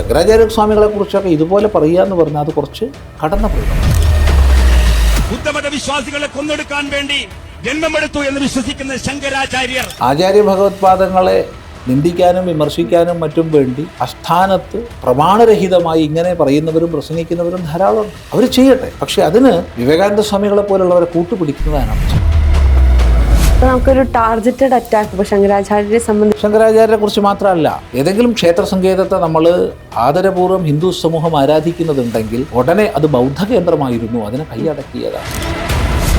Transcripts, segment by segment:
ശങ്കരാചാര്യ സ്വാമികളെ കുറിച്ചൊക്കെ ഇതുപോലെ പറയുക എന്ന് പറഞ്ഞാൽ അത് കുറച്ച് കടന്ന പോയി. ബുദ്ധമത വിശ്വാസികളെ കൊന്നൊടുക്കാൻ വേണ്ടി ജന്മമെടുത്തു എന്ന് വിശ്വസിക്കുന്ന ശങ്കരാചാര്യർ ആചാര്യ ഭഗവത്പാദങ്ങളെ നിന്ദിക്കാനും വിമർശിക്കാനും മറ്റും വേണ്ടി അസ്ഥാനത്ത് പ്രമാണരഹിതമായി ഇങ്ങനെ പറയുന്നവരും പ്രസംഗിക്കുന്നവരും ധാരാളമുണ്ട്. അവർ ചെയ്യട്ടെ, പക്ഷെ അതിന് വിവേകാനന്ദ സ്വാമികളെ പോലുള്ളവരെ കൂട്ടുപിടിക്കുന്നതാണ്. നമുക്കൊരു ടാർഗറ്റഡ് അറ്റാക്ക് ഇപ്പോൾ ശങ്കരാചാര്യരെ സംബന്ധിച്ച്, ശങ്കരാചാര്യരെ കുറിച്ച് മാത്രമല്ല, ഏതെങ്കിലും ക്ഷേത്ര സങ്കേതത്തെ നമ്മൾ ആദരപൂർവ്വം ഹിന്ദു സമൂഹം ആരാധിക്കുന്നുണ്ടെങ്കിൽ ഉടനെ അത് ബൗദ്ധ കേന്ദ്രമായിരുന്നു, അതിനെ കൈയടക്കിയതാണ്.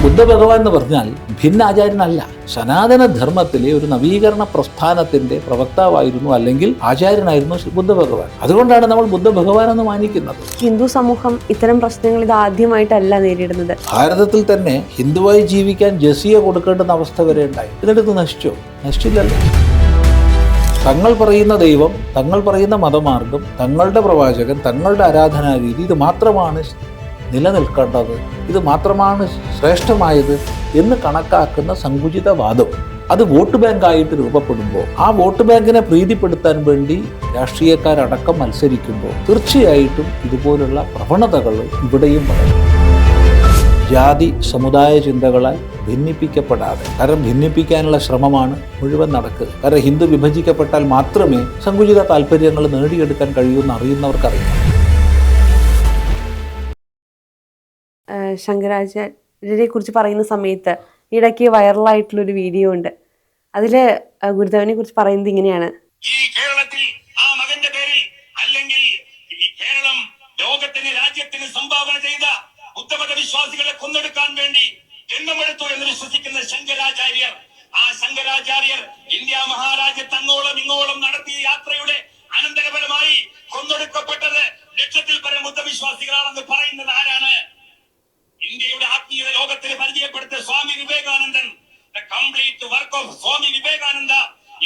ബുദ്ധ ഭഗവാൻ എന്ന് പറഞ്ഞാൽ ഭിന്നാചാര്യനല്ല, സനാതന ധർമ്മത്തിലെ ഒരു നവീകരണ പ്രസ്ഥാനത്തിന്റെ പ്രവക്താവായിരുന്നു, അല്ലെങ്കിൽ ആചാര്യനായിരുന്നു ബുദ്ധ ഭഗവാൻ. അതുകൊണ്ടാണ് നമ്മൾ ബുദ്ധ ഭഗവാൻ എന്ന് മാനിക്കുന്നത്. ഹിന്ദു സമൂഹം ഇത്തരം പ്രശ്നങ്ങൾ ഇത് ആദ്യമായിട്ടല്ല നേരിടുന്നത്. ഭാരതത്തിൽ തന്നെ ഹിന്ദുവായി ജീവിക്കാൻ ജസിയ കൊടുക്കേണ്ടുന്ന അവസ്ഥ വരെ ഉണ്ടായി. എന്നിട്ട് നശിച്ചില്ലല്ലോ. തങ്ങൾ പറയുന്ന ദൈവം, തങ്ങൾ പറയുന്ന മതമാർഗം, തങ്ങളുടെ പ്രവാചകൻ, തങ്ങളുടെ ആരാധനാരീതി, ഇത് മാത്രമാണ് നിലനിൽക്കേണ്ടത്, ഇത് മാത്രമാണ് ശ്രേഷ്ഠമായത് എന്ന് കണക്കാക്കുന്ന സങ്കുചിതവാദം അത് വോട്ട് ബാങ്കായിട്ട് രൂപപ്പെടുമ്പോൾ, ആ വോട്ട് ബാങ്കിനെ പ്രീതിപ്പെടുത്താൻ വേണ്ടി രാഷ്ട്രീയക്കാരടക്കം മത്സരിക്കുമ്പോൾ തീർച്ചയായിട്ടും ഇതുപോലുള്ള പ്രവണതകൾ ഇവിടെയും വളരും. ജാതി സമുദായ ചിന്തകളാൽ ഭിന്നിപ്പിക്കപ്പെടാതെ, കാരണം ഭിന്നിപ്പിക്കാനുള്ള ശ്രമമാണ് മുഴുവൻ നടക്കുക. കാരണം ഹിന്ദു വിഭജിക്കപ്പെട്ടാൽ മാത്രമേ സങ്കുചിത താല്പര്യങ്ങൾ നേടിയെടുക്കാൻ കഴിയുമെന്ന് അറിയുന്നവർക്കറിയാം. ശങ്കരാചാര്യരെ കുറിച്ച് പറയുന്ന സമയത്ത് ഇടയ്ക്ക് വൈറലായിട്ടുള്ളൊരു വീഡിയോ ഉണ്ട്. അതിൽ ഗുരുദേവനെ കുറിച്ച് പറയുന്നത് ഇങ്ങനെയാണ്: ഈ കേരളത്തിൽ ആ മകന്റെ പേരിൽ, അല്ലെങ്കിൽ ഈ കേരളം ലോകത്തിന് രാജ്യത്തിന് സംഭാവന ചെയ്ത ബുദ്ധമത വിശ്വാസികളെ കൊന്നൊടുക്കാൻ വേണ്ടി ജന്മമെടുത്തു എന്ന് വിശ്വസിക്കുന്ന ശങ്കരാചാര്യർ, ആ ശങ്കരാചാര്യർ ഇന്ത്യ മഹാരാജ്യത്ത് അങ്ങോളം ഇങ്ങോളം നടത്തിയ യാത്രയുടെ അനന്തരഫലമായി കൊന്നൊടുക്കപ്പെട്ടത് ലക്ഷത്തിൽ പരം ബുദ്ധവിശ്വാസികളാണെന്ന് പറയുന്നത് ആരാണ്? ഇന്ത്യയുടെ ആത്മീയത ലോകത്തിന് പരിചയപ്പെടുത്തിയ സ്വാമി വിവേകാനന്ദൻ. The complete work of Swami Vivekananda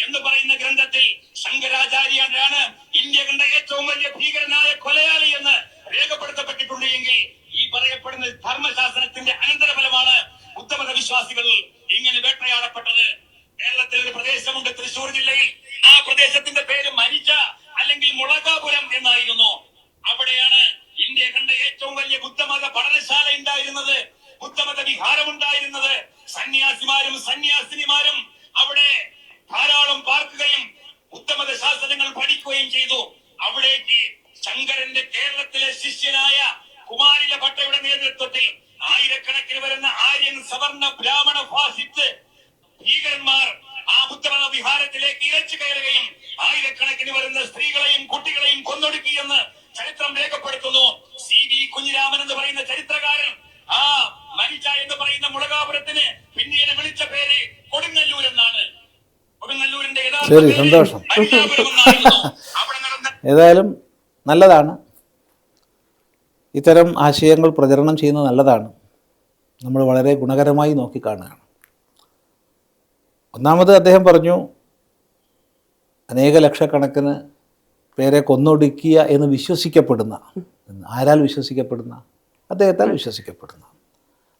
എന്ന് പറയുന്ന ഗ്രന്ഥത്തിൽ ശങ്കരാചാര്യരാണ് ഇന്ത്യ കണ്ട ഏറ്റവും വലിയ ഭീകരനായ കൊലയാളി എന്ന് രേഖപ്പെടുത്തപ്പെട്ടിട്ടുണ്ട്. എങ്കിൽ ഈ പറയപ്പെടുന്ന ധർമ്മശാസ്ത്രത്തിന്റെ അനന്തരഫലമാണ് ബുദ്ധമത വിശ്വാസികൾ ഇങ്ങനെ വേട്ടയാടപ്പെട്ടത്. കേരളത്തിൽ ഒരു പ്രദേശമുണ്ട്, തൃശൂർ ജില്ലയിൽ. ആ പ്രദേശത്തിന്റെ പേര് മരിച്ച അല്ലെങ്കിൽ മുളകാപുരം എന്നായിരുന്നു. അവിടെയാണ് ഇന്ത്യ കണ്ട ഏറ്റവും വലിയ ബുദ്ധമത പഠനശാല ഉണ്ടായിരുന്നത്, ബുദ്ധമത വിഹാരം ഉണ്ടായിരുന്നത്. സന്യാസിമാരും സന്യാസിനിമാരും അവിടെ ധാരാളം പാർക്കുകയും ബുദ്ധമത ശാസ്ത്രങ്ങൾ പഠിക്കുകയും ചെയ്തു. അവിടേക്ക് ശങ്കരന്റെ കേരളത്തിലെ ശിഷ്യനായ കുമാരില ഭട്ടയുടെ നേതൃത്വത്തിൽ ആയിരക്കണക്കിന് വരുന്ന ആര്യൻ സവർണ ബ്രാഹ്മണ ഫാസിസ്റ്റ് ഭീകരന്മാർ ആ ബുദ്ധമത വിഹാരത്തിലേക്ക് ഇരച്ചു കയറുകയും ആയിരക്കണക്കിന് വരുന്ന സ്ത്രീകളെയും കുട്ടികളെയും കൊന്നൊടുക്കിയെന്ന് ചരിത്രം രേഖപ്പെടുത്തുന്നു. C.V. കുഞ്ഞിരാമൻ എന്ന് പറയുന്ന ചരിത്രകാരൻ ആ മരിച്ച എന്ന് പറയുന്ന മുളകാപുരത്തിന് പിന്നീട് വിളിച്ച പേര് കൊടുങ്ങല്ലൂർ എന്നാണ്. കൊടുങ്ങല്ലൂരിന്റെ ശരി, സന്തോഷം. ഏതായാലും നല്ലതാണ്, ഇത്തരം ആശയങ്ങൾ പ്രചരണം ചെയ്യുന്നത് നല്ലതാണ്. നമ്മൾ വളരെ ഗുണകരമായി നോക്കിക്കാണുകയാണ്. ഒന്നാമത് അദ്ദേഹം പറഞ്ഞു, അനേക ലക്ഷക്കണക്കിന് പേരെ കൊന്നൊടുക്കിയ എന്ന് വിശ്വസിക്കപ്പെടുന്ന, ആരാൽ വിശ്വസിക്കപ്പെടുന്ന? അദ്ദേഹത്താൽ വിശ്വസിക്കപ്പെടുന്ന,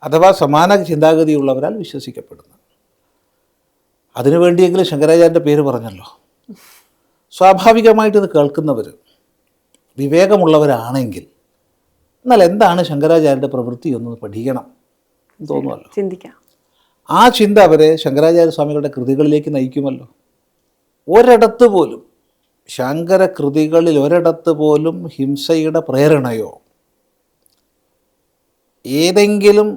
അഥവാ സമാന ചിന്താഗതിയുള്ളവരാൽ വിശ്വസിക്കപ്പെടുന്ന. അതിനുവേണ്ടിയെങ്കിലും ശങ്കരാചാര്യൻ്റെ പേര് പറഞ്ഞല്ലോ. സ്വാഭാവികമായിട്ട് ഇത് കേൾക്കുന്നവർ വിവേകമുള്ളവരാണെങ്കിൽ എന്നാൽ എന്താണ് ശങ്കരാചാര്യൻ്റെ പ്രവൃത്തി എന്ന് പഠിക്കണം എന്ന് തോന്നുമല്ലോ, ചിന്തിക്കാം. ആ ചിന്ത അവരെ ശങ്കരാചാര്യ സ്വാമികളുടെ കൃതികളിലേക്ക് നയിക്കുമല്ലോ. ഒരിടത്ത് പോലും ശങ്കര കൃതികളിൽ ഒരിടത്ത് പോലും ഹിംസയുടെ പ്രേരണയോ ഏതെങ്കിലും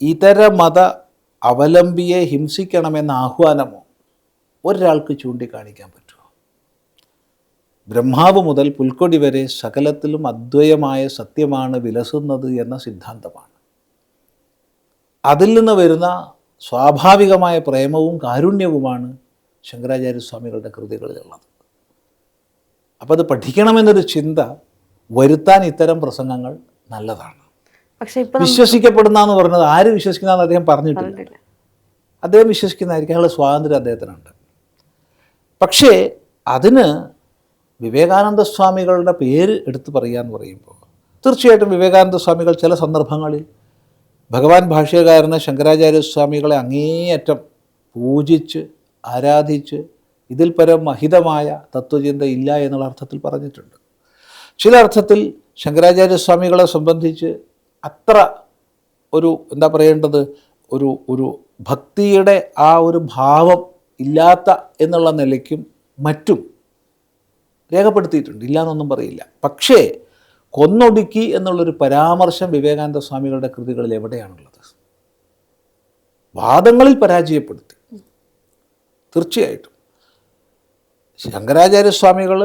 ഇതര മത അവലംബിയെ ഹിംസിക്കണമെന്ന ആഹ്വാനമോ ഒരാൾക്ക് ചൂണ്ടിക്കാണിക്കാൻ പറ്റുമോ? ബ്രഹ്മാവ് മുതൽ പുൽക്കൊടി വരെ സകലത്തിലും അദ്വയമായ സത്യമാണ് വിലസുന്നത് എന്ന സിദ്ധാന്തമാണ്. അതിൽ നിന്ന് വരുന്ന സ്വാഭാവികമായ പ്രേമവും കാരുണ്യവുമാണ് ശങ്കരാചാര്യസ്വാമികളുടെ കൃതികളിലുള്ളത്. അപ്പോൾ അത് പഠിക്കണമെന്നൊരു ചിന്ത വരുത്താൻ ഇത്തരം പ്രസംഗങ്ങൾ നല്ലതാണ്. പക്ഷെ വിശ്വസിക്കപ്പെടുന്ന എന്ന് പറഞ്ഞത് ആര് വിശ്വസിക്കുന്നതെന്ന് അദ്ദേഹം പറഞ്ഞിട്ടില്ല. അദ്ദേഹം വിശ്വസിക്കുന്നതായിരിക്കും, അയാളുടെ സ്വാതന്ത്ര്യം അദ്ദേഹത്തിനുണ്ട്. പക്ഷേ അതിന് വിവേകാനന്ദ സ്വാമികളുടെ പേര് എടുത്തു പറയാന്ന് പറയുമ്പോൾ തീർച്ചയായിട്ടും വിവേകാനന്ദ സ്വാമികൾ ചില സന്ദർഭങ്ങളിൽ ഭഗവാൻ ഭാഷ്യകാരന് ശങ്കരാചാര്യസ്വാമികളെ അങ്ങേയറ്റം പൂജിച്ച് ആരാധിച്ച് ഇതിൽ പരം മഹിതമായ തത്വചിന്ത ഇല്ല എന്നുള്ള അർത്ഥത്തിൽ പറഞ്ഞിട്ടുണ്ട്. ചില അർത്ഥത്തിൽ ശങ്കരാചാര്യസ്വാമികളെ സംബന്ധിച്ച് അത്ര ഒരു എന്താ പറയേണ്ടത്, ഒരു ഭക്തിയുടെ ആ ഒരു ഭാവം ഇല്ലാത്ത എന്നുള്ള നിലയ്ക്കും മറ്റും രേഖപ്പെടുത്തിയിട്ടുണ്ട്, ഇല്ലയെന്നൊന്നും പറയില്ല. പക്ഷേ കൊന്നൊടുക്കി എന്നുള്ളൊരു പരാമർശം വിവേകാനന്ദ സ്വാമികളുടെ കൃതികളിൽ എവിടെയാണുള്ളത്? വാദങ്ങളിൽ പരാജയപ്പെടുത്തി. തീർച്ചയായിട്ടും ശങ്കരാചാര്യസ്വാമികൾ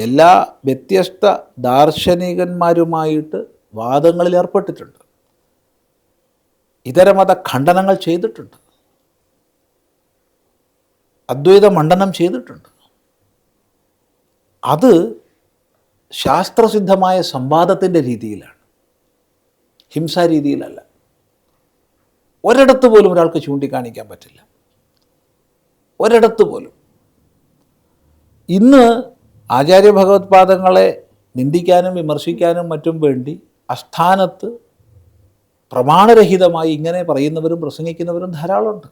എല്ലാ വ്യത്യസ്ത ദാർശനികന്മാരുമായിട്ട് വാദങ്ങളിൽ ഏർപ്പെട്ടിട്ടുണ്ട്, ഇതരമത ഖണ്ഡനങ്ങൾ ചെയ്തിട്ടുണ്ട്, അദ്വൈത മണ്ഡനം ചെയ്തിട്ടുണ്ട്. അത് ശാസ്ത്രസിദ്ധമായ സംവാദത്തിൻ്റെ രീതിയിലാണ്, ഹിംസാ രീതിയിലല്ല. ഒരിടത്ത് പോലും ഒരാൾക്ക് ചൂണ്ടിക്കാണിക്കാൻ പറ്റില്ല, ഒരിടത്ത് പോലും. ഇന്ന് ആചാര്യഭഗവത്പാദങ്ങളെ നിന്ദിക്കാനും വിമർശിക്കാനും മറ്റും വേണ്ടി അസ്ഥാനത്ത് പ്രമാണരഹിതമായി ഇങ്ങനെ പറയുന്നവരും പ്രസംഗിക്കുന്നവരും ധാരാളമുണ്ട്.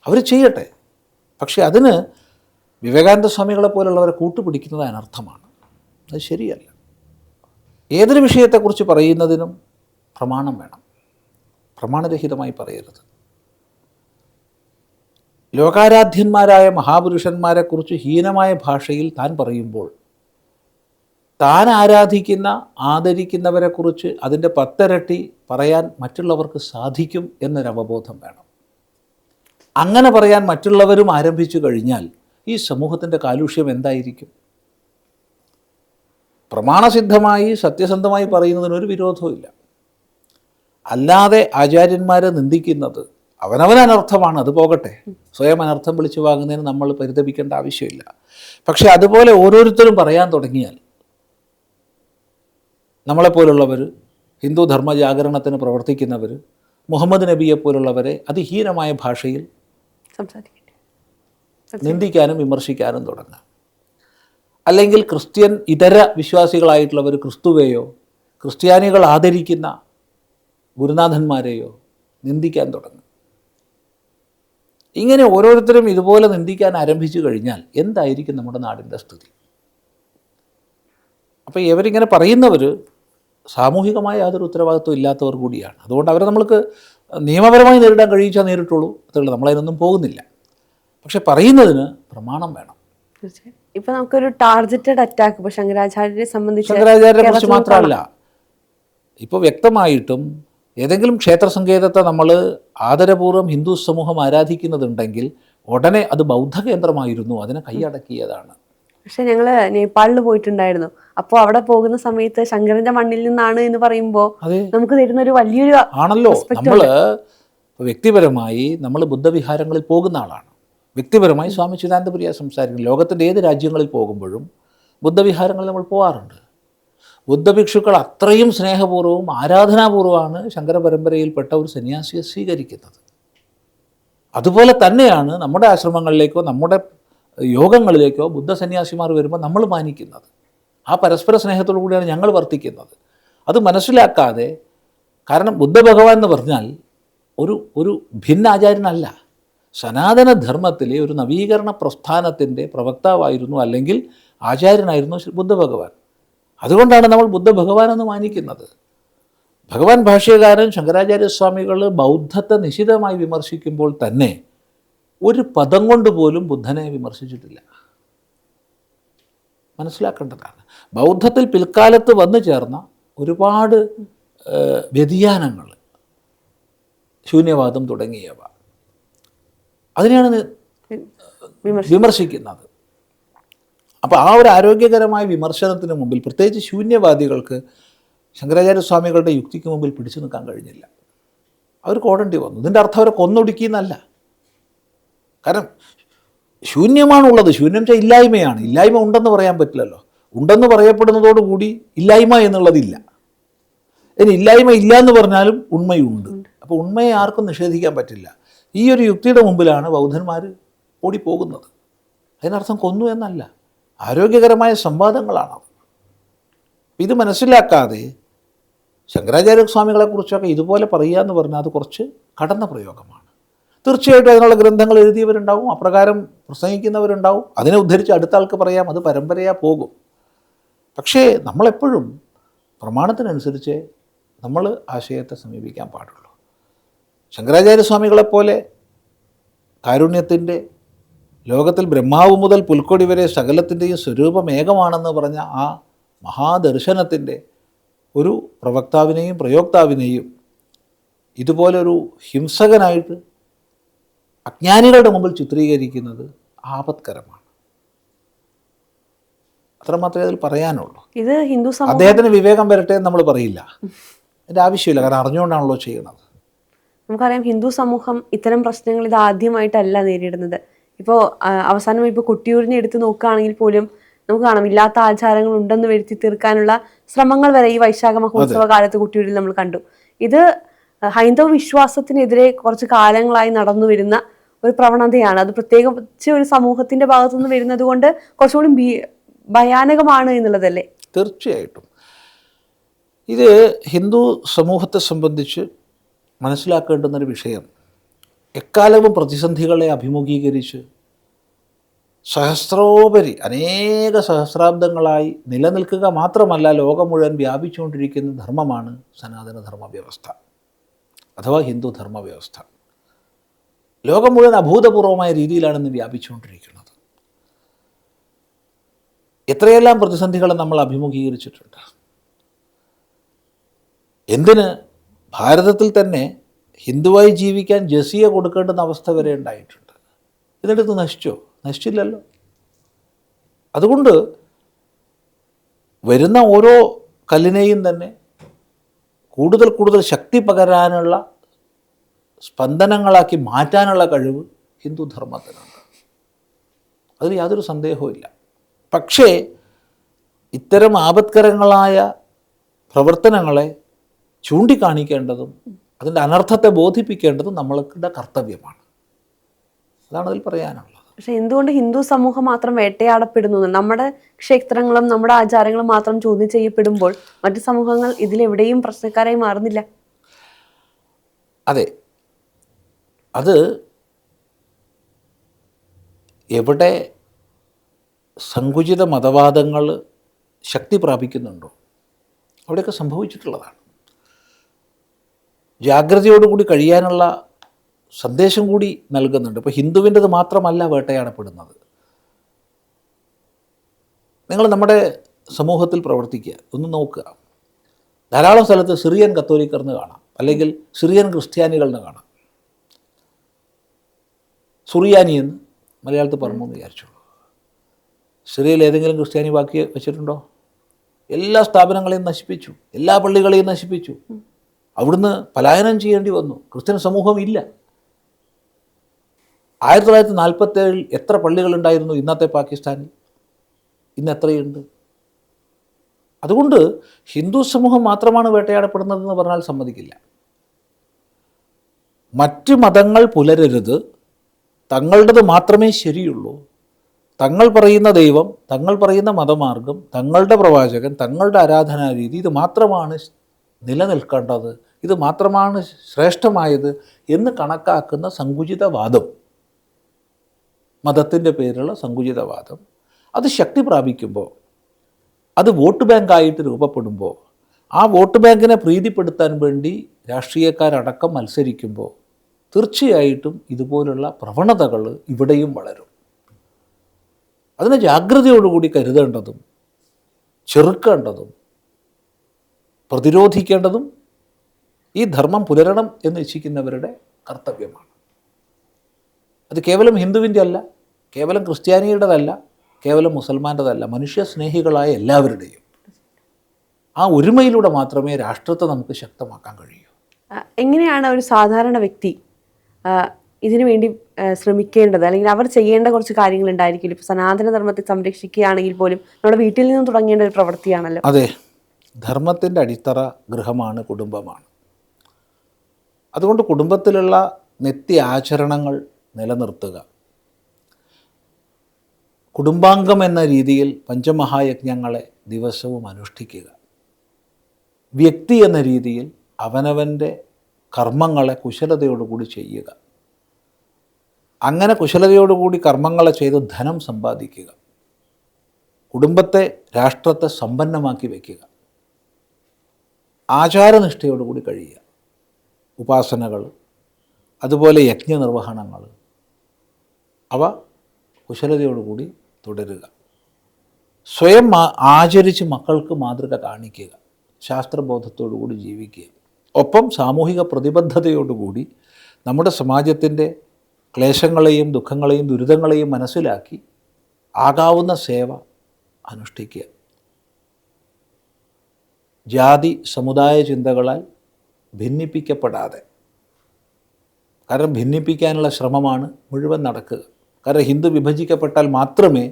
അവർ ചെയ്യട്ടെ. പക്ഷെ അതിന് വിവേകാനന്ദ സ്വാമികളെ പോലുള്ളവരെ കൂട്ടുപിടിക്കുന്നത് അനർത്ഥമാണ്, അത് ശരിയല്ല. ഏതൊരു വിഷയത്തെക്കുറിച്ച് പറയുന്നതിനും പ്രമാണം വേണം, പ്രമാണരഹിതമായി പറയരുത്. ലോകാരാധ്യന്മാരായ മഹാപുരുഷന്മാരെക്കുറിച്ച് ഹീനമായ ഭാഷയിൽ താൻ പറയുമ്പോൾ താൻ ആരാധിക്കുന്ന ആദരിക്കുന്നവരെക്കുറിച്ച് അതിൻ്റെ 10 ഇരട്ടി പറയാൻ മറ്റുള്ളവർക്ക് സാധിക്കും എന്നൊരവബോധം വേണം. അങ്ങനെ പറയാൻ മറ്റുള്ളവരും ആരംഭിച്ചു കഴിഞ്ഞാൽ ഈ സമൂഹത്തിൻ്റെ കാലുഷ്യം എന്തായിരിക്കും? പ്രമാണസിദ്ധമായി സത്യസന്ധമായി പറയുന്നതിനൊരു വിരോധവുമില്ല. അല്ലാതെ ആചാര്യന്മാരെ നിന്ദിക്കുന്നത് അവനവൻ അനർത്ഥമാണ്, അത് പോകട്ടെ. സ്വയം അനർത്ഥം വിളിച്ചു വാങ്ങുന്നതിന് നമ്മൾ പരിതപിക്കേണ്ട ആവശ്യമില്ല. പക്ഷെ അതുപോലെ ഓരോരുത്തരും പറയാൻ തുടങ്ങിയാൽ നമ്മളെപ്പോലുള്ളവർ, ഹിന്ദു ധർമ്മജാഗരണത്തിന് പ്രവർത്തിക്കുന്നവർ, മുഹമ്മദ് നബിയെപ്പോലുള്ളവരെ അതിഹീനമായ ഭാഷയിൽ നിന്ദിക്കാനും വിമർശിക്കാനും തുടങ്ങാം. അല്ലെങ്കിൽ ക്രിസ്ത്യൻ ഇതര വിശ്വാസികളായിട്ടുള്ളവർ ക്രിസ്തുവേയോ ക്രിസ്ത്യാനികൾ ആദരിക്കുന്ന ഗുരുനാഥന്മാരെയോ നിന്ദിക്കാൻ തുടങ്ങും. ഇങ്ങനെ ഓരോരുത്തരും ഇതുപോലെ നിന്ദിക്കാൻ ആരംഭിച്ചു കഴിഞ്ഞാൽ എന്തായിരിക്കും നമ്മുടെ നാടിൻ്റെ സ്ഥിതി? അപ്പോൾ ഇവരിങ്ങനെ പറയുന്നവർ സാമൂഹികമായ യാതൊരു ഉത്തരവാദിത്വം ഇല്ലാത്തവർ കൂടിയാണ്. അതുകൊണ്ട് അവരെ നമ്മൾക്ക് നിയമപരമായി നേരിടാൻ കഴിയിച്ചാൽ നേരിട്ടുള്ളൂ, അതുകൊണ്ട് നമ്മളതിനൊന്നും പോകുന്നില്ല. പക്ഷെ പറയുന്നതിന് പ്രമാണം വേണം. ഇപ്പൊ നമുക്കൊരു ടാർഗറ്റഡ് അറ്റാക്ക് ഇപ്പോൾ ശങ്കരാചാര്യരെ സംബന്ധിച്ച്, ശങ്കരാചാര്യരെ കുറിച്ച് മാത്രമല്ല, ഇപ്പോൾ വ്യക്തമായിട്ടും ഏതെങ്കിലും ക്ഷേത്ര സങ്കേതത്തെ നമ്മൾ ആദരപൂർവ്വം ഹിന്ദു സമൂഹം ആരാധിക്കുന്നതുണ്ടെങ്കിൽ ഉടനെ അത് ബൗദ്ധ കേന്ദ്രമായിരുന്നു, അതിനെ കൈയടക്കിയതാണ്. പക്ഷെ ഞങ്ങൾ നേപ്പാളിൽ പോയിട്ടുണ്ടായിരുന്നു. അപ്പോൾ അവിടെ പോകുന്ന സമയത്ത് ശങ്കരന്റെ മണ്ണിൽ നിന്നാണ് എന്ന് പറയുമ്പോൾ നമുക്ക് തരുന്ന ഒരു വലിയൊരു ആണല്ലോ. നമ്മൾ വ്യക്തിപരമായി നമ്മൾ ബുദ്ധവിഹാരങ്ങളിൽ പോകുന്ന ആളാണ്. വ്യക്തിപരമായി സ്വാമി ചിദാനന്ദപുരിയ സംസാരിക്കുന്നത് ലോകത്തിൻ്റെ ഏത് രാജ്യങ്ങളിൽ പോകുമ്പോഴും ബുദ്ധവിഹാരങ്ങളിൽ നമ്മൾ പോകാറുണ്ട്. ബുദ്ധഭിക്ഷുക്കൾ അത്രയും സ്നേഹപൂർവ്വവും ആരാധനാപൂർവ്വമാണ് ശങ്കര പരമ്പരയിൽപ്പെട്ട ഒരു സന്യാസിയെ സ്വീകരിക്കുന്നത്. അതുപോലെ തന്നെയാണ് നമ്മുടെ ആശ്രമങ്ങളിലേക്കോ നമ്മുടെ യോഗങ്ങളിലേക്കോ ബുദ്ധ സന്യാസിമാർ വരുമ്പോൾ നമ്മൾ മാനിക്കുന്നത്. ആ പരസ്പര സ്നേഹത്തോടു കൂടിയാണ് ഞങ്ങൾ വർത്തിക്കുന്നത്. അത് മനസ്സിലാക്കാതെ, കാരണം ബുദ്ധഭഗവാൻ എന്ന് പറഞ്ഞാൽ ഒരു ഭിന്നാചാര്യനല്ല, സനാതനധർമ്മത്തിലെ ഒരു നവീകരണ പ്രസ്ഥാനത്തിൻ്റെ പ്രവക്താവായിരുന്നു, അല്ലെങ്കിൽ ആചാര്യനായിരുന്നു ബുദ്ധഭഗവാൻ. അതുകൊണ്ടാണ് നമ്മൾ ബുദ്ധഭഗവാൻ എന്ന് മാനിക്കുന്നത്. ഭഗവാൻ ഭാഷ്യകാരൻ ശങ്കരാചാര്യസ്വാമികൾ ബൗദ്ധത്തെ നിശിതമായി വിമർശിക്കുമ്പോൾ തന്നെ ഒരു പദം കൊണ്ട് പോലും ബുദ്ധനെ വിമർശിച്ചിട്ടില്ല. മനസ്സിലാക്കേണ്ടതാണ്. ബൗദ്ധത്തിൽ പിൽക്കാലത്ത് വന്നു ചേർന്ന ഒരുപാട് വ്യതിയാനങ്ങൾ, ശൂന്യവാദം തുടങ്ങിയവ, അതിനെയാണ് വിമർശിക്കുന്നത്. അപ്പോൾ ആ ഒരു ആരോഗ്യകരമായ വിമർശനത്തിന് മുമ്പിൽ, പ്രത്യേകിച്ച് ശൂന്യവാദികൾക്ക് ശങ്കരാചാര്യസ്വാമികളുടെ യുക്തിക്ക് മുമ്പിൽ പിടിച്ചു നിൽക്കാൻ കഴിഞ്ഞില്ല. അവർ കോടേണ്ടി വന്നു. ഇതിൻ്റെ അർത്ഥം അവരെ കൊന്നൊടുക്കിയെന്നല്ല. കാരണം ശൂന്യമാണുള്ളത്. ശൂന്യം വെച്ചാൽ ഇല്ലായ്മയാണ്. ഇല്ലായ്മ ഉണ്ടെന്ന് പറയാൻ പറ്റില്ലല്ലോ. ഉണ്ടെന്ന് പറയപ്പെടുന്നതോടുകൂടി ഇല്ലായ്മ എന്നുള്ളതില്ല. ഇനി ഇല്ലായ്മ ഇല്ല എന്ന് പറഞ്ഞാലും ഉണ്മയുണ്ട്. അപ്പോൾ ഉണ്മയെ ആർക്കും നിഷേധിക്കാൻ പറ്റില്ല. ഈ ഒരു യുക്തിയുടെ മുമ്പിലാണ് ബൗദ്ധന്മാർ ഓടിപ്പോകുന്നത്. അതിനർത്ഥം കൊന്നു എന്നല്ല, ആരോഗ്യകരമായ സംവാദങ്ങളാണ്. ഇത് മനസ്സിലാക്കാതെ ശങ്കരാചാര്യസ്വാമികളെക്കുറിച്ചൊക്കെ ഇതുപോലെ പറയുക എന്ന് പറഞ്ഞാൽ അത് കുറച്ച് കടന്ന പ്രയോഗമാണ്. തീർച്ചയായിട്ടും അതിനുള്ള ഗ്രന്ഥങ്ങൾ എഴുതിയവരുണ്ടാവും, അപ്രകാരം പ്രസംഗിക്കുന്നവരുണ്ടാവും. അതിനെ ഉദ്ധരിച്ച് അടുത്ത ആൾക്ക് പറയാം, അത് പരമ്പരയാ പോകും. പക്ഷേ നമ്മളെപ്പോഴും പ്രമാണത്തിനനുസരിച്ച് നമ്മൾ ആശയത്തെ സമീപിക്കാൻ പാടുള്ളൂ. ശങ്കരാചാര്യസ്വാമികളെപ്പോലെ കാരുണ്യത്തിൻ്റെ, ലോകത്തിൽ ബ്രഹ്മാവ് മുതൽ പുൽക്കൊടി വരെ സകലത്തിൻ്റെയും സ്വരൂപം ഏകമാണെന്ന് പറഞ്ഞ ആ മഹാദർശനത്തിൻ്റെ ഒരു പ്രവക്താവിനെയും പ്രയോക്താവിനെയും ഇതുപോലൊരു ഹിംസകനായിട്ട് അജ്ഞാനികളുടെ മുമ്പിൽ ചിത്രീകരിക്കുന്നത് ആപത്കരമാണ്. അത്രമാത്രമേ അതിൽ പറയാനുള്ളൂ. ഇത് ഹിന്ദു അദ്ദേഹത്തിന് വിവേകം വരട്ടെ എന്ന് നമ്മൾ പറയില്ല, അതിൻ്റെ ആവശ്യമില്ല, കാരണം അറിഞ്ഞുകൊണ്ടാണല്ലോ ചെയ്യുന്നത്. നമുക്കറിയാം ഹിന്ദു സമൂഹം ഇത്തരം പ്രശ്നങ്ങൾ ഇത് ആദ്യമായിട്ടല്ല നേരിടുന്നത്. ഇപ്പോൾ അവസാനം ഇപ്പോൾ കൊട്ടിയൂരിനെ എടുത്ത് നോക്കുകയാണെങ്കിൽ പോലും നമുക്ക് കാണാം, ഇല്ലാത്ത ആചാരങ്ങൾ ഉണ്ടെന്ന് വരുത്തി തീർക്കാനുള്ള ശ്രമങ്ങൾ വരെ ഈ വൈശാഖ മഹോത്സവ കാലത്ത് കൊട്ടിയൂരിൽ നമ്മൾ കണ്ടു. ഇത് ഹൈന്ദവ വിശ്വാസത്തിനെതിരെ കുറച്ച് കാലങ്ങളായി നടന്നു വരുന്ന ഒരു പ്രവണതയാണ്. അത് പ്രത്യേകിച്ച് ഒരു സമൂഹത്തിന്റെ ഭാഗത്തുനിന്ന് വരുന്നത് കൊണ്ട് കുറച്ചുകൂടി ഭയാനകമാണ് എന്നുള്ളതല്ലേ? തീർച്ചയായിട്ടും ഇത് ഹിന്ദു സമൂഹത്തെ സംബന്ധിച്ച് മനസ്സിലാക്കേണ്ടുന്നൊരു വിഷയം, എക്കാലവും പ്രതിസന്ധികളെ അഭിമുഖീകരിച്ച് സഹസ്രോപരി അനേക സഹസ്രാബ്ദങ്ങളായി നിലനിൽക്കുക മാത്രമല്ല, ലോകം മുഴുവൻ വ്യാപിച്ചുകൊണ്ടിരിക്കുന്ന ധർമ്മമാണ് സനാതന ധർമ്മ വ്യവസ്ഥ അഥവാ ഹിന്ദു ധർമ്മ വ്യവസ്ഥ. ലോകം മുഴുവൻ അഭൂതപൂർവമായ രീതിയിലാണ് ഇന്ന് വ്യാപിച്ചുകൊണ്ടിരിക്കുന്നത്. എത്രയെല്ലാം പ്രതിസന്ധികൾ നമ്മൾ അഭിമുഖീകരിച്ചിട്ടുണ്ട്. എന്തിന് ഭാരതത്തിൽ തന്നെ ഹിന്ദുവായി ജീവിക്കാൻ ജസിയ കൊടുക്കേണ്ടുന്ന അവസ്ഥ വരെ ഉണ്ടായിട്ടുണ്ട്. ഇതിനടുത്ത് നശിച്ചോ? നശിച്ചില്ലല്ലോ. അതുകൊണ്ട് വരുന്ന ഓരോ കല്ലിനെയും തന്നെ കൂടുതൽ കൂടുതൽ ശക്തി പകരാനുള്ള സ്പന്ദനങ്ങളാക്കി മാറ്റാനുള്ള കഴിവ് ഹിന്ദുധർമ്മത്തിനുണ്ട്. അതിൽ യാതൊരു സന്ദേഹവുമില്ല. പക്ഷേ ഇത്തരം ആപത്കരങ്ങളായ പ്രവർത്തനങ്ങളെ ചൂണ്ടിക്കാണിക്കേണ്ടതും അതിൻ്റെ അനർത്ഥത്തെ ബോധിപ്പിക്കേണ്ടതും നമ്മളുടെ കർത്തവ്യമാണ്. അതാണ് അതിൽ പറയാനുള്ളത്. പക്ഷെ എന്തുകൊണ്ട് ഹിന്ദു സമൂഹം മാത്രം വേട്ടയാടപ്പെടുന്നു? നമ്മുടെ ക്ഷേത്രങ്ങളും നമ്മുടെ ആചാരങ്ങളും മാത്രം ചോദ്യം ചെയ്യപ്പെടുമ്പോൾ മറ്റു സമൂഹങ്ങൾ ഇതിലെവിടെയും പ്രശ്നക്കാരായി മാറുന്നില്ല? അതെ, അത് എവിടെ സങ്കുചിത മതവാദങ്ങൾ ശക്തി പ്രാപിക്കുന്നുണ്ടോ അവിടെയൊക്കെ സംഭവിച്ചിട്ടുള്ളതാണ്. ജാഗ്രതയോടുകൂടി കഴിയാനുള്ള സന്ദേശം കൂടി നൽകുന്നുണ്ട്. ഇപ്പോൾ ഹിന്ദുവിൻ്റെത് മാത്രമല്ല വേട്ടയാടപ്പെടുന്നത്. നിങ്ങൾ നമ്മുടെ സമൂഹത്തിൽ പ്രവർത്തിക്കുക, ഒന്ന് നോക്കുക. ധാരാളം സ്ഥലത്ത് സിറിയൻ കത്തോലിക്കർന്ന് കാണാം, അല്ലെങ്കിൽ സിറിയൻ ക്രിസ്ത്യാനികളെന്ന് കാണാം. സുറിയാനി എന്ന് മലയാളത്തിൽ പറഞ്ഞു എന്ന് വിചാരിച്ചോളൂ. സിറിയയിൽ ഏതെങ്കിലും ക്രിസ്ത്യാനി ബാക്കി വെച്ചിട്ടുണ്ടോ? എല്ലാ സ്ഥാപനങ്ങളെയും നശിപ്പിച്ചു, എല്ലാ പള്ളികളെയും നശിപ്പിച്ചു. അവിടുന്ന് പലായനം ചെയ്യേണ്ടി വന്നു. ക്രിസ്ത്യൻ സമൂഹം ഇല്ല. 1947 എത്ര പള്ളികളുണ്ടായിരുന്നു ഇന്നത്തെ പാകിസ്ഥാനിൽ? ഇന്ന് എത്രയുണ്ട്? അതുകൊണ്ട് ഹിന്ദു സമൂഹം മാത്രമാണ് വേട്ടയാടപ്പെടുന്നതെന്ന് പറഞ്ഞാൽ സമ്മതിക്കില്ല. മറ്റ് മതങ്ങൾ പുലരരുത്, തങ്ങളുടേത് മാത്രമേ ശരിയുള്ളൂ, തങ്ങൾ പറയുന്ന ദൈവം, തങ്ങൾ പറയുന്ന മതമാർഗം, തങ്ങളുടെ പ്രവാചകൻ, തങ്ങളുടെ ആരാധനാരീതി, ഇത് മാത്രമാണ് നിലനിൽക്കേണ്ടത്, ഇത് മാത്രമാണ് ശ്രേഷ്ഠമായത് എന്ന് കണക്കാക്കുന്ന സങ്കുചിതവാദം, മതത്തിൻ്റെ പേരിലുള്ള സങ്കുചിതവാദം, അത് ശക്തി പ്രാപിക്കുമ്പോൾ, അത് വോട്ട് ബാങ്കായിട്ട് രൂപപ്പെടുമ്പോൾ, ആ വോട്ട് ബാങ്കിനെ പ്രീതിപ്പെടുത്താൻ വേണ്ടി രാഷ്ട്രീയക്കാരടക്കം മത്സരിക്കുമ്പോൾ തീർച്ചയായിട്ടും ഇതുപോലുള്ള പ്രവണതകൾ ഇവിടെയും വളരും. അതിനെ ജാഗ്രതയോടുകൂടി കരുതേണ്ടതും ചെറുക്കേണ്ടതും പ്രതിരോധിക്കേണ്ടതും ഈ ധർമ്മം പുലരണം എന്ന് ഇച്ഛിക്കുന്നവരുടെ കർത്തവ്യമാണ്. അത് കേവലം ഹിന്ദുവിൻ്റെ അല്ല, കേവലം ക്രിസ്ത്യാനിയുടേതല്ല, കേവലം മുസൽമാൻ്റെതല്ല, മനുഷ്യ സ്നേഹികളായ എല്ലാവരുടെയും ആ ഒരുമയിലൂടെ മാത്രമേ രാഷ്ട്രത്തെ നമുക്ക് ശക്തമാക്കാൻ കഴിയൂ. എങ്ങനെയാണ് ഒരു സാധാരണ വ്യക്തി ഇതിനു വേണ്ടി ശ്രമിക്കേണ്ടത്, അല്ലെങ്കിൽ അവർ ചെയ്യേണ്ട കുറച്ച് കാര്യങ്ങൾ ഉണ്ടായിരിക്കില്ല? ഇപ്പോൾ സനാതന ധർമ്മത്തെ സംരക്ഷിക്കുകയാണെങ്കിൽ പോലും നമ്മുടെ വീട്ടിൽ നിന്ന് തുടങ്ങേണ്ട ഒരു പ്രവൃത്തിയാണല്ലോ. അതെ, ധർമ്മത്തിൻ്റെ അടിത്തറ ഗൃഹമാണ്, കുടുംബമാണ്. അതുകൊണ്ട് കുടുംബത്തിലുള്ള നിത്യ ആചരണങ്ങൾ നിലനിർത്തുക, കുടുംബാംഗം എന്ന രീതിയിൽ പഞ്ചമഹായജ്ഞങ്ങളെ ദിവസവും അനുഷ്ഠിക്കുക, വ്യക്തി എന്ന രീതിയിൽ അവനവൻ്റെ കർമ്മങ്ങളെ കുശലതയോടുകൂടി ചെയ്യുക, അങ്ങനെ കുശലതയോടുകൂടി കർമ്മങ്ങളെ ചെയ്ത് ധനം സമ്പാദിക്കുക, കുടുംബത്തെ രാഷ്ട്രത്തെ സമ്പന്നമാക്കി വയ്ക്കുക, ആചാരനിഷ്ഠയോടുകൂടി കഴിയുക, ഉപാസനകൾ, അതുപോലെ യജ്ഞനിർവഹണങ്ങൾ, അവ കുശലതയോടുകൂടി തുടരുക, സ്വയം ആചരിച്ച് മക്കൾക്ക് മാതൃക കാണിക്കുക, ശാസ്ത്രബോധത്തോടുകൂടി ജീവിക്കുക, ഒപ്പം സാമൂഹിക പ്രതിബദ്ധതയോടുകൂടി നമ്മുടെ സമാജത്തിൻ്റെ ക്ലേശങ്ങളെയും ദുഃഖങ്ങളെയും ദുരിതങ്ങളെയും മനസ്സിലാക്കി ആകാവുന്ന സേവ അനുഷ്ഠിക്കുക. ജാതി സമുദായ ചിന്തകളാൽ ഭിന്നിപ്പിക്കപ്പെടാതെ, കാരണം ഭിന്നിപ്പിക്കാനുള്ള ശ്രമമാണ് മുഴുവൻ നടക്കുക. കാരണം ഹിന്ദു വിഭജിക്കപ്പെട്ടാൽ മാത്രമേ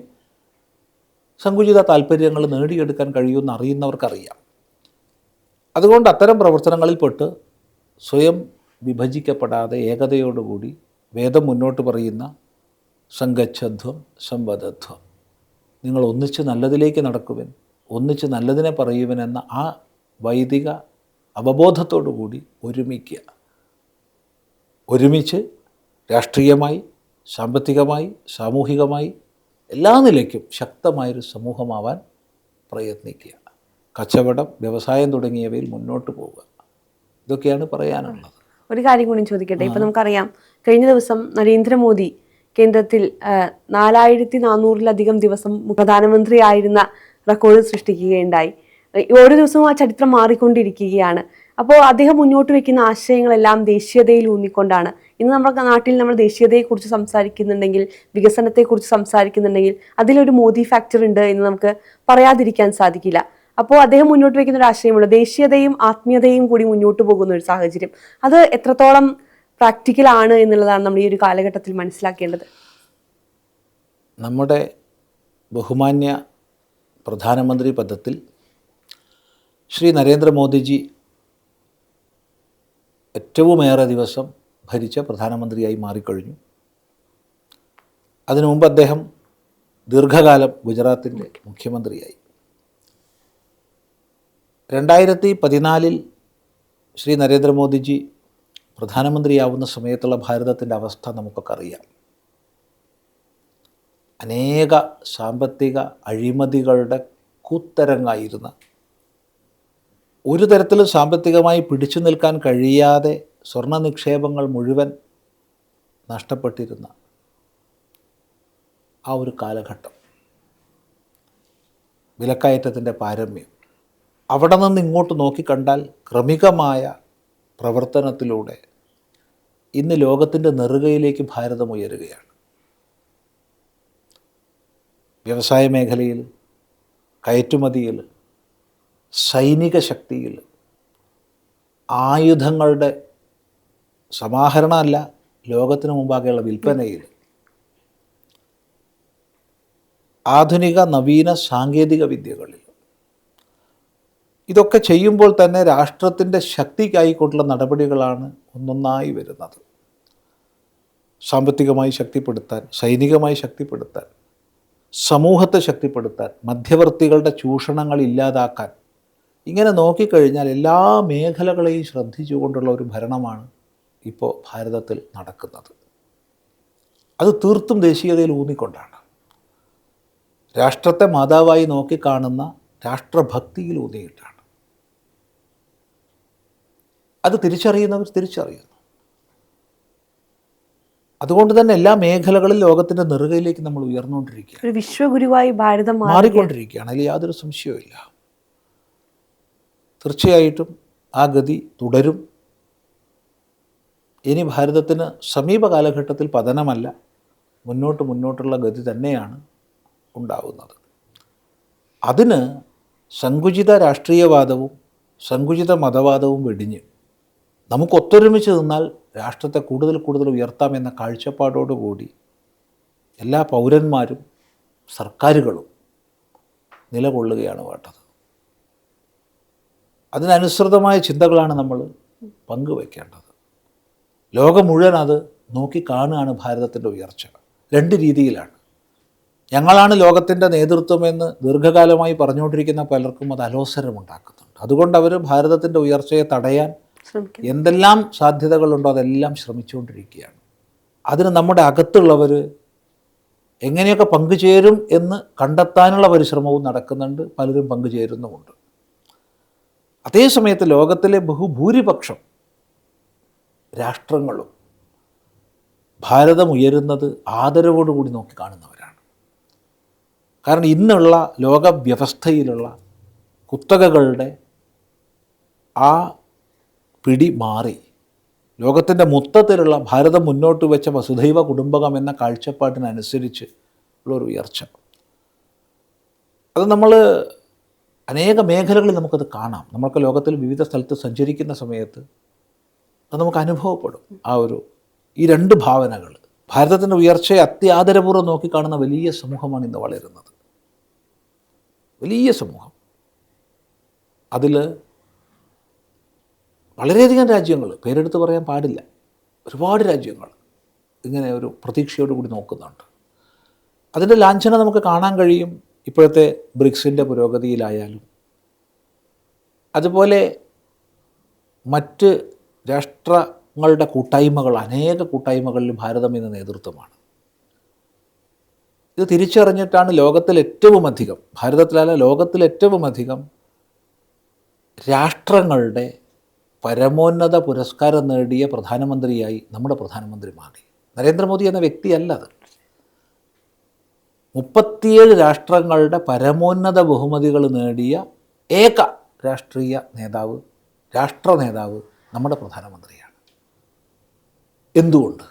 സങ്കുചിത താല്പര്യങ്ങൾ നേടിയെടുക്കാൻ കഴിയുമെന്ന് അറിയുന്നവർക്കറിയാം. അതുകൊണ്ട് അത്തരം പ്രവർത്തനങ്ങളിൽപ്പെട്ട് സ്വയം വിഭജിക്കപ്പെടാതെ ഏകതയോടുകൂടി വേദം മുന്നോട്ട് പറയുന്ന സംഗച്ഛധ്വം സംവദധ്വം, നിങ്ങൾ ഒന്നിച്ച് നല്ലതിലേക്ക് നടക്കുവൻ, ഒന്നിച്ച് നല്ലതിനെ പറയുവൻ എന്ന ആ വൈദിക അവബോധത്തോടുകൂടി ഒരുമിക്കുക. ഒരുമിച്ച് രാഷ്ട്രീയമായി, സാമ്പത്തികമായി, സാമൂഹികമായി എല്ലാ നിലയ്ക്കും ശക്തമായൊരു സമൂഹമാവാൻ പ്രയത്നിക്കുക. കച്ചവടം, വ്യവസായം തുടങ്ങിയവയിൽ മുന്നോട്ട് പോവുക. ഇതൊക്കെയാണ് പറയാനുള്ളത്. ഒരു കാര്യം കൂടി ചോദിക്കട്ടെ. ഇപ്പം നമുക്കറിയാം, കഴിഞ്ഞ ദിവസം നരേന്ദ്രമോദി കേന്ദ്രത്തിൽ 4400-ലധികം ദിവസം പ്രധാനമന്ത്രിയായിരുന്ന റെക്കോർഡ് സൃഷ്ടിക്കുകയുണ്ടായി. ഓരോ ദിവസവും ആ ചരിത്രം മാറിക്കൊണ്ടിരിക്കുകയാണ്. അപ്പോൾ അദ്ദേഹം മുന്നോട്ട് വയ്ക്കുന്ന ആശയങ്ങളെല്ലാം ദേശീയതയിൽ ഊന്നിക്കൊണ്ടാണ്. ഇന്ന് നമ്മുടെ നാട്ടിൽ നമ്മൾ ദേശീയതയെക്കുറിച്ച് സംസാരിക്കുന്നുണ്ടെങ്കിൽ, വികസനത്തെക്കുറിച്ച് സംസാരിക്കുന്നുണ്ടെങ്കിൽ അതിലൊരു മോദി ഫാക്ടർ ഉണ്ട് എന്ന് നമുക്ക് പറയാതിരിക്കാൻ സാധിക്കില്ല. അപ്പോൾ അദ്ദേഹം മുന്നോട്ട് വയ്ക്കുന്ന ഒരു ആശയമുണ്ട്, ദേശീയതയും ആത്മീയതയും കൂടി മുന്നോട്ട് പോകുന്ന ഒരു സാഹചര്യം. അത് എത്രത്തോളം പ്രാക്ടിക്കലാണ് എന്നുള്ളതാണ് നമ്മൾ ഈ ഒരു കാലഘട്ടത്തിൽ മനസ്സിലാക്കേണ്ടത്. നമ്മുടെ ബഹുമാന്യ പ്രധാനമന്ത്രി പദത്തിൽ ശ്രീ നരേന്ദ്രമോദിജി ഏറ്റവുമേറെ ദിവസം ഭരിച്ച പ്രധാനമന്ത്രിയായി മാറിക്കഴിഞ്ഞു. അതിനു മുമ്പ് അദ്ദേഹം ദീർഘകാലം ഗുജറാത്തിൻ്റെ മുഖ്യമന്ത്രിയായി. 2014 ശ്രീ നരേന്ദ്രമോദിജി പ്രധാനമന്ത്രിയാവുന്ന സമയത്തുള്ള ഭാരതത്തിൻ്റെ അവസ്ഥ നമുക്കൊക്കെ അറിയാം. അനേക സാമ്പത്തിക അഴിമതികളുടെ കൂത്തരങ്ങായിരുന്ന, ഒരു തരത്തിലും സാമ്പത്തികമായി പിടിച്ചു നിൽക്കാൻ കഴിയാതെ സ്വർണ്ണ നിക്ഷേപങ്ങൾ മുഴുവൻ നഷ്ടപ്പെട്ടിരുന്ന ആ ഒരു കാലഘട്ടം, വിലക്കയറ്റത്തിൻ്റെ പാരമ്യം, അവിടെ നിന്ന് ഇങ്ങോട്ട് നോക്കിക്കണ്ടാൽ ക്രമികമായ പ്രവർത്തനത്തിലൂടെ ഇന്ന് ലോകത്തിൻ്റെ നെറുകയിലേക്ക് ഭാരതം ഉയരുകയാണ്. വ്യവസായ മേഖലയിൽ, കയറ്റുമതിയിൽ, സൈനിക ശക്തിയിൽ, ആയുധങ്ങളുടെ സമാഹരണമല്ല, ലോകത്തിന് മുമ്പാകെയുള്ള വിൽപ്പനയിൽ, ആധുനിക നവീന സാങ്കേതിക വിദ്യകളിൽ, ഇതൊക്കെ ചെയ്യുമ്പോൾ തന്നെ രാഷ്ട്രത്തിൻ്റെ ശക്തിക്കായിക്കൊണ്ടുള്ള നടപടികളാണ് ഒന്നൊന്നായി വരുന്നത്. സാമ്പത്തികമായി ശക്തിപ്പെടുത്താൻ, സൈനികമായി ശക്തിപ്പെടുത്താൻ, സമൂഹത്തെ ശക്തിപ്പെടുത്താൻ, മധ്യവർത്തികളുടെ ചൂഷണങ്ങൾ ഇല്ലാതാക്കാൻ, ഇങ്ങനെ നോക്കിക്കഴിഞ്ഞാൽ എല്ലാ മേഖലകളെയും ശ്രദ്ധിച്ചുകൊണ്ടുള്ള ഒരു ഭരണമാണ് ഇപ്പോൾ ഭാരതത്തിൽ നടക്കുന്നത്. അത് തീർത്തും ദേശീയതയിൽ ഊന്നിക്കൊണ്ടാണ്. രാഷ്ട്രത്തെ മാതാവായി നോക്കിക്കാണുന്ന രാഷ്ട്രഭക്തിയിൽ ഊന്നിയിട്ടാണ്. അത് തിരിച്ചറിയുന്നവർ തിരിച്ചറിയുന്നു. അതുകൊണ്ട് തന്നെ എല്ലാ മേഖലകളിലും ലോകത്തിൻ്റെ നെറുകയിലേക്ക് നമ്മൾ ഉയർന്നുകൊണ്ടിരിക്കുകയാണ്. ഒരു വിശ്വഗുരുവായി ഭാരതം മാറിക്കൊണ്ടിരിക്കുകയാണ്. അതിൽ യാതൊരു സംശയവുമില്ല. തീർച്ചയായിട്ടും ആ ഗതി തുടരും. ഇനി ഭാരതത്തിന് സമീപ കാലഘട്ടത്തിൽ പതനമല്ല, മുന്നോട്ടുള്ള ഗതി തന്നെയാണ് ഉണ്ടാവുന്നത്. അതിന് സങ്കുചിത രാഷ്ട്രീയവാദവും സങ്കുചിത മതവാദവും വെടിഞ്ഞ് നമുക്ക് ഒത്തൊരുമിച്ച് നിന്നാൽ രാഷ്ട്രത്തെ കൂടുതൽ ഉയർത്താമെന്ന കാഴ്ചപ്പാടോടുകൂടി എല്ലാ പൗരന്മാരും സർക്കാരുകളും നിലകൊള്ളുകയാണ് വേണ്ടത്. അതിനനുസൃതമായ ചിന്തകളാണ് നമ്മൾ പങ്കുവയ്ക്കേണ്ടത്. ലോകം മുഴുവൻ അത് നോക്കിക്കാണുകയാണ് ഭാരതത്തിൻ്റെ ഉയർച്ച. രണ്ട് രീതിയിലാണ്. ഞങ്ങളാണ് ലോകത്തിൻ്റെ നേതൃത്വമെന്ന് ദീർഘകാലമായി പറഞ്ഞുകൊണ്ടിരിക്കുന്ന പലർക്കും അത് അലോസരമുണ്ടാക്കുന്നുണ്ട്. അതുകൊണ്ട് അവർ ഭാരതത്തിൻ്റെ ഉയർച്ചയെ തടയാൻ എന്തെല്ലാം സാധ്യതകളുണ്ടോ അതെല്ലാം ശ്രമിച്ചുകൊണ്ടിരിക്കുകയാണ്. അതിന് നമ്മുടെ അകത്തുള്ളവർ എങ്ങനെയൊക്കെ പങ്കുചേരും എന്ന് കണ്ടെത്താനുള്ള പരിശ്രമവും നടക്കുന്നുണ്ട്, പലരും പങ്കുചേരുന്നുമുണ്ട്. അതേസമയത്ത് ലോകത്തിലെ ബഹുഭൂരിപക്ഷം രാഷ്ട്രങ്ങളും ഭാരതം ഉയരുന്നത് ആദരവോടുകൂടി നോക്കിക്കാണുന്നവരാണ്. കാരണം ഇന്നുള്ള ലോക വ്യവസ്ഥയിലുള്ള കുത്തകകളുടെ ആ പിടി മാറി ലോകത്തിൻ്റെ മൊത്തത്തിലുള്ള ഭാരതം മുന്നോട്ട് വെച്ച വസുധൈവ കുടുംബകം എന്ന കാഴ്ചപ്പാടിനനുസരിച്ച് ഉള്ളൊരു ഉയർച്ച, അത് നമ്മൾ അനേക മേഖലകളിൽ നമുക്കത് കാണാം. നമ്മൾക്ക് ലോകത്തിൽ വിവിധ സ്ഥലത്ത് സഞ്ചരിക്കുന്ന സമയത്ത് അത് നമുക്ക് അനുഭവപ്പെടും. ഈ രണ്ട് ഭാവനകൾ, ഭാരതത്തിൻ്റെ ഉയർച്ചയെ അത്യാദരപൂർവ്വം നോക്കിക്കാണുന്ന വലിയ സമൂഹമാണ് ഇന്ന് വളരുന്നത്. വലിയ സമൂഹം. അതിൽ വളരെയധികം രാജ്യങ്ങൾ, പേരെടുത്ത് പറയാൻ പാടില്ല, ഒരുപാട് രാജ്യങ്ങൾ ഇങ്ങനെ ഒരു പ്രതീക്ഷയോടുകൂടി നോക്കുന്നുണ്ട്. അതിൻ്റെ ലാഞ്ചന നമുക്ക് കാണാൻ കഴിയും ഇപ്പോഴത്തെ ബ്രിക്സിൻ്റെ പുരോഗതിയിലായാലും, അതുപോലെ മറ്റ് രാഷ്ട്രങ്ങളുടെ കൂട്ടായ്മകൾ, അനേക കൂട്ടായ്മകളിൽ ഭാരതം ഇന്ന് നേതൃത്വമാണ്. ഇത് തിരിച്ചറിഞ്ഞിട്ടാണ് ലോകത്തിൽ ഏറ്റവും അധികം, ഭാരതത്തിലല്ല ലോകത്തിൽ ഏറ്റവും അധികം രാഷ്ട്രങ്ങളുടെ പരമോന്നത പുരസ്കാരം നേടിയ പ്രധാനമന്ത്രിയായി നമ്മുടെ പ്രധാനമന്ത്രി മാറി. നരേന്ദ്രമോദി എന്ന വ്യക്തിയല്ല അത്. 37 രാഷ്ട്രങ്ങളുടെ പരമോന്നത ബഹുമതികൾ നേടിയ ഏക രാഷ്ട്രീയ നേതാവ്, രാഷ്ട്ര നേതാവ് നമ്മുടെ പ്രധാനമന്ത്രിയാണ്. എന്തുകൊണ്ട്?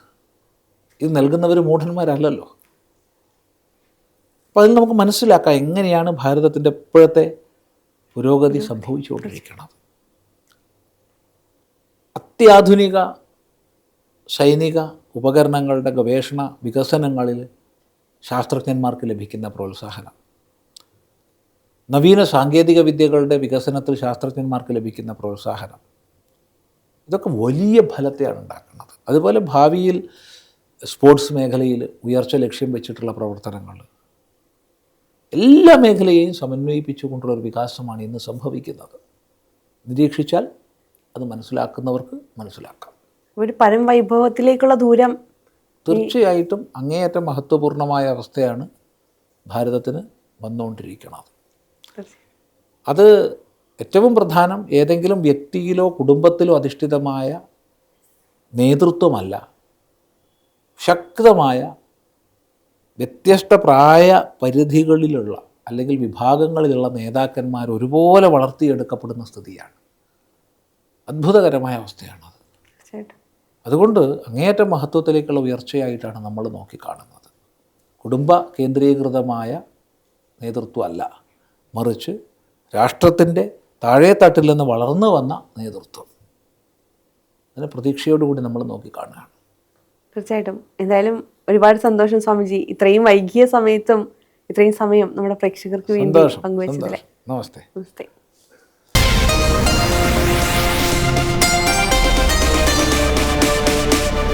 ഇത് നൽകുന്നവർ മൂഢന്മാരല്ലല്ലോ. അപ്പോൾ അതിൽ നമുക്ക് മനസ്സിലാക്കാം എങ്ങനെയാണ് ഭാരതത്തിൻ്റെ ഇപ്പോഴത്തെ പുരോഗതി സംഭവിച്ചുകൊണ്ടിരിക്കുന്നത്. അത്യാധുനിക സൈനിക ഉപകരണങ്ങളുടെ ഗവേഷണ വികസനങ്ങളിൽ ശാസ്ത്രജ്ഞന്മാർക്ക് ലഭിക്കുന്ന പ്രോത്സാഹനം, നവീന സാങ്കേതിക വിദ്യകളുടെ വികസനത്തിൽ ശാസ്ത്രജ്ഞന്മാർക്ക് ലഭിക്കുന്ന പ്രോത്സാഹനം, ഇതൊക്കെ വലിയ ഫലത്തെയാണ് ഉണ്ടാക്കുന്നത്. അതുപോലെ ഭാവിയിൽ സ്പോർട്സ് മേഖലയിൽ ഉയർച്ച ലക്ഷ്യം വെച്ചിട്ടുള്ള പ്രവർത്തനങ്ങൾ, എല്ലാ മേഖലയെയും സമന്വയിപ്പിച്ചുകൊണ്ടുള്ളൊരു വികാസമാണ് ഇന്ന് സംഭവിക്കുന്നത്. നിരീക്ഷിച്ചാൽ അത് മനസ്സിലാക്കുന്നവർക്ക് മനസ്സിലാക്കാം. ഒരു പരംവൈഭവത്തിലേക്കുള്ള ദൂരം തീർച്ചയായിട്ടും അങ്ങേയറ്റം മഹത്വപൂർണമായ അവസ്ഥയാണ് ഭാരതത്തിന് വന്നുകൊണ്ടിരിക്കുന്നത്. അത് ഏറ്റവും പ്രധാനം ഏതെങ്കിലും വ്യക്തിയിലോ കുടുംബത്തിലോ അധിഷ്ഠിതമായ നേതൃത്വമല്ല, ശക്തമായ വ്യത്യസ്ത പ്രായ പരിധികളിലുള്ള അല്ലെങ്കിൽ വിഭാഗങ്ങളിലുള്ള നേതാക്കന്മാർ ഒരുപോലെ വളർത്തിയെടുക്കപ്പെടുന്ന സ്ഥിതിയാണ്. അത്ഭുതകരമായ അവസ്ഥയാണത്. അതുകൊണ്ട് അങ്ങേയറ്റം മഹത്വത്തിലേക്കുള്ള ഉയർച്ചയായിട്ടാണ് നമ്മൾ നോക്കിക്കാണുന്നത്. കുടുംബ കേന്ദ്രീകൃതമായ നേതൃത്വമല്ല, മറിച്ച് രാഷ്ട്രത്തിൻ്റെ താഴേത്തട്ടിൽ നിന്ന് വളർന്നു വന്ന നേതൃത്വം. അതിന് പ്രതീക്ഷയോടുകൂടി നമ്മൾ നോക്കിക്കാണുകയാണ്. തീർച്ചയായിട്ടും. എന്തായാലും ഒരുപാട് സന്തോഷം സ്വാമിജി, ഇത്രയും വൈകിയ സമയത്തും ഇത്രയും സമയം നമ്മുടെ പ്രേക്ഷകർക്ക് വേണ്ടി പങ്കുവച്ചതിലെ. നമസ്തേ. നമസ്തേ.